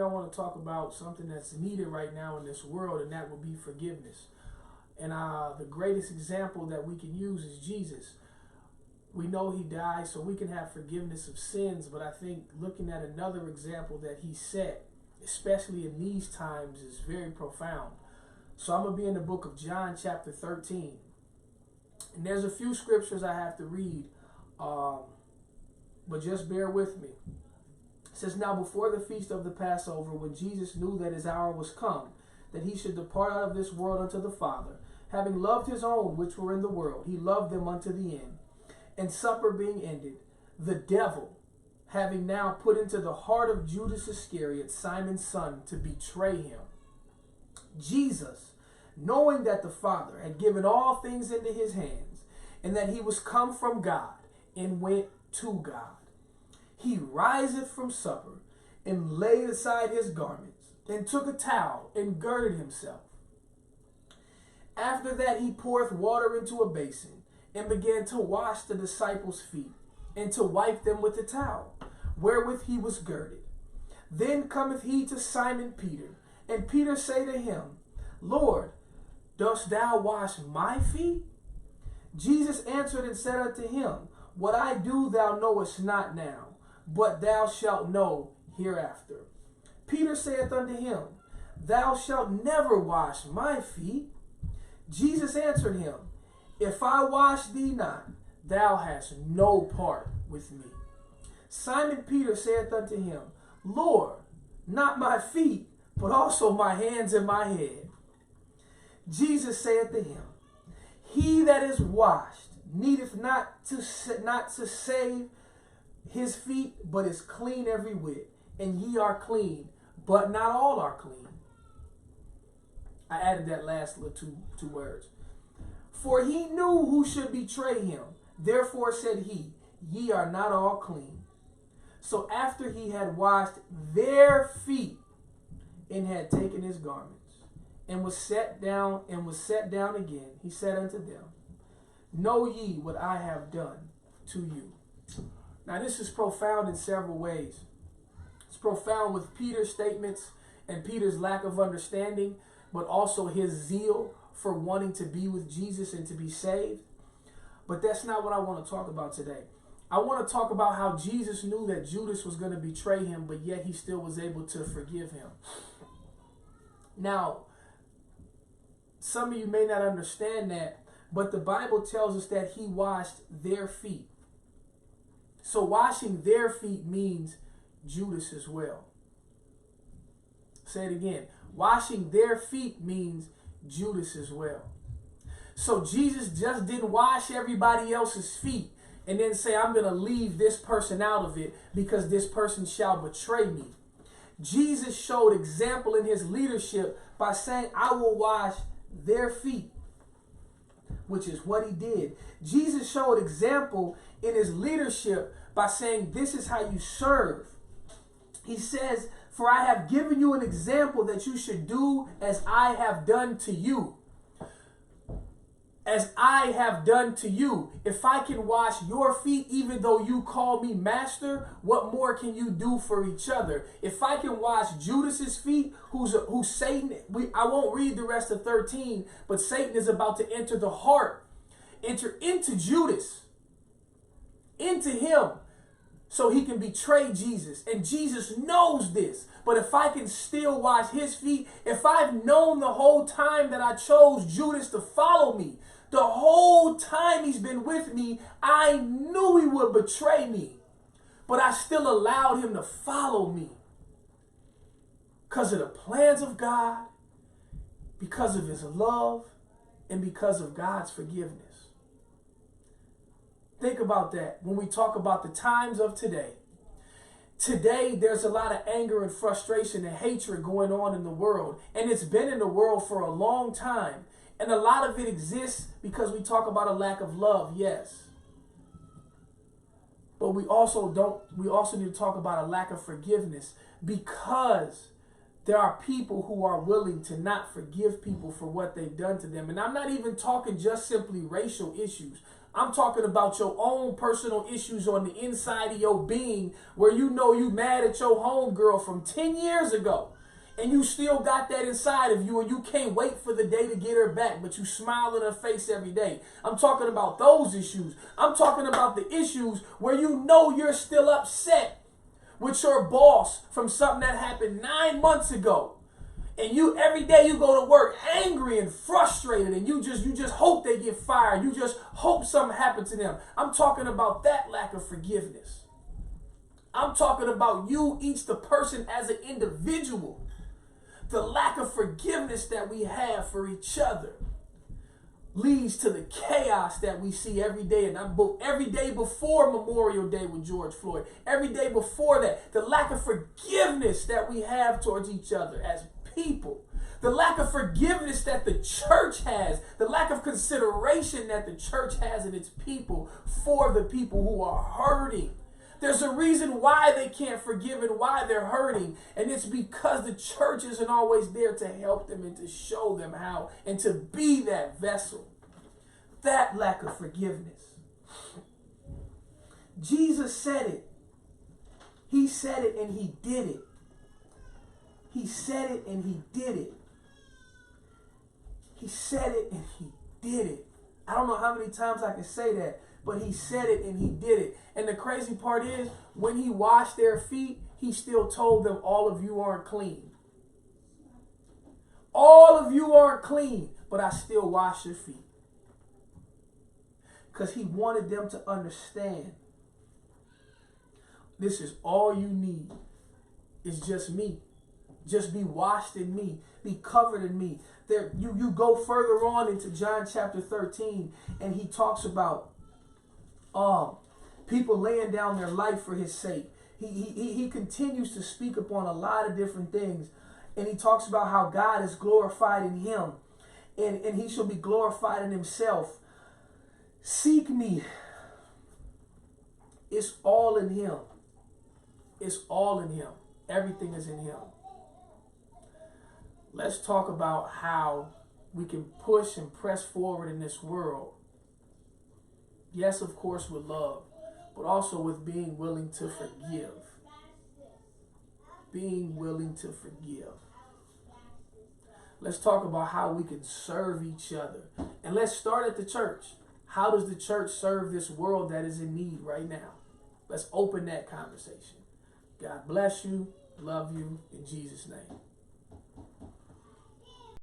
I want to talk about something that's needed right now in this world, and that would be forgiveness. And the greatest example that we can use is Jesus. We know he died so we can have forgiveness of sins, but I think looking at another example that he set, especially in these times, is very profound. So I'm going to be in the book of John chapter 13. And there's a few scriptures I have to read, but just bear with me. It says, now before the feast of the Passover, when Jesus knew that his hour was come, that he should depart out of this world unto the Father, having loved his own which were in the world, he loved them unto the end. And supper being ended, the devil, having now put into the heart of Judas Iscariot, Simon's son, to betray him, Jesus, knowing that the Father had given all things into his hands, and that he was come from God, and went to God, he riseth from supper, and laid aside his garments, and took a towel, and girded himself. After that he poureth water into a basin, and began to wash the disciples' feet, and to wipe them with the towel, wherewith he was girded. Then cometh he to Simon Peter, and Peter say to him, Lord, dost thou wash my feet? Jesus answered and said unto him, what I do thou knowest not now, but thou shalt know hereafter. Peter saith unto him, thou shalt never wash my feet. Jesus answered him, if I wash thee not, thou hast no part with me. Simon Peter saith unto him, Lord, not my feet, but also my hands and my head. Jesus saith to him, he that is washed needeth not to save his feet, but is clean every whit. And ye are clean, but not all are clean. I added that last little two words. For he knew who should betray him. Therefore said he, ye are not all clean. So after he had washed their feet, and had taken his garments, and was set down again, he said unto them, know ye what I have done to you. Now this is profound in several ways. It's profound with Peter's statements and Peter's lack of understanding, but also his zeal for wanting to be with Jesus and to be saved. But that's not what I want to talk about today. I want to talk about how Jesus knew that Judas was going to betray him, but yet he still was able to forgive him. Now, some of you may not understand that, but the Bible tells us that he washed their feet. So washing their feet means Judas as well. Say it again. Washing their feet means Judas as well. So Jesus just didn't wash everybody else's feet and then say, I'm going to leave this person out of it because this person shall betray me. Jesus showed example in his leadership by saying, I will wash their feet, which is what he did. Jesus showed example in his leadership by saying, this is how you serve. He says, for I have given you an example that you should do as I have done to you. As I have done to you. If I can wash your feet, even though you call me master, what more can you do for each other? If I can wash Judas's feet, who's Satan, I won't read the rest of 13, but Satan is about to enter the heart, enter into Judas, into him, so he can betray Jesus. And Jesus knows this. But if I can still wash his feet, if I've known the whole time that I chose Judas to follow me, the whole time he's been with me, I knew he would betray me. But I still allowed him to follow me. Because of the plans of God, because of his love, and because of God's forgiveness. Think about that when we talk about the times of today. Today, there's a lot of anger and frustration and hatred going on in the world. And it's been in the world for a long time. And a lot of it exists because we talk about a lack of love, yes. But we also need to talk about a lack of forgiveness, because there are people who are willing to not forgive people for what they've done to them. And I'm not even talking just simply racial issues. I'm talking about your own personal issues on the inside of your being, where you know you mad at your homegirl from 10 years ago. And you still got that inside of you, and you can't wait for the day to get her back, but you smile in her face every day. I'm talking about those issues. I'm talking about the issues where you know you're still upset with your boss from something that happened 9 months ago. And you every day you go to work angry and frustrated, and you just hope they get fired. You just hope something happens to them. I'm talking about that lack of forgiveness. I'm talking about you, each the person as an individual. The lack of forgiveness that we have for each other leads to the chaos that we see every day. And every day before Memorial Day with George Floyd, every day before that, the lack of forgiveness that we have towards each other as people, the lack of forgiveness that the church has, the lack of consideration that the church has in its people for the people who are hurting. There's a reason why they can't forgive and why they're hurting. And it's because the church isn't always there to help them and to show them how and to be that vessel. That lack of forgiveness. Jesus said it. He said it and he did it. He said it and he did it. He said it and he did it. I don't know how many times I can say that, but he said it and he did it. And the crazy part is, when he washed their feet, he still told them, all of you aren't clean. All of you aren't clean, but I still wash your feet. Because he wanted them to understand, this is all you need. It's just me. Just be washed in me. Be covered in me. There, you go further on into John chapter 13, and he talks about people laying down their life for his sake. He continues to speak upon a lot of different things. And he talks about how God is glorified in him. And he shall be glorified in himself. Seek me. It's all in him. It's all in him. Everything is in him. Let's talk about how we can push and press forward in this world. Yes, of course, with love, but also with being willing to forgive. Being willing to forgive. Let's talk about how we can serve each other. And let's start at the church. How does the church serve this world that is in need right now? Let's open that conversation. God bless you. Love you. In Jesus' name.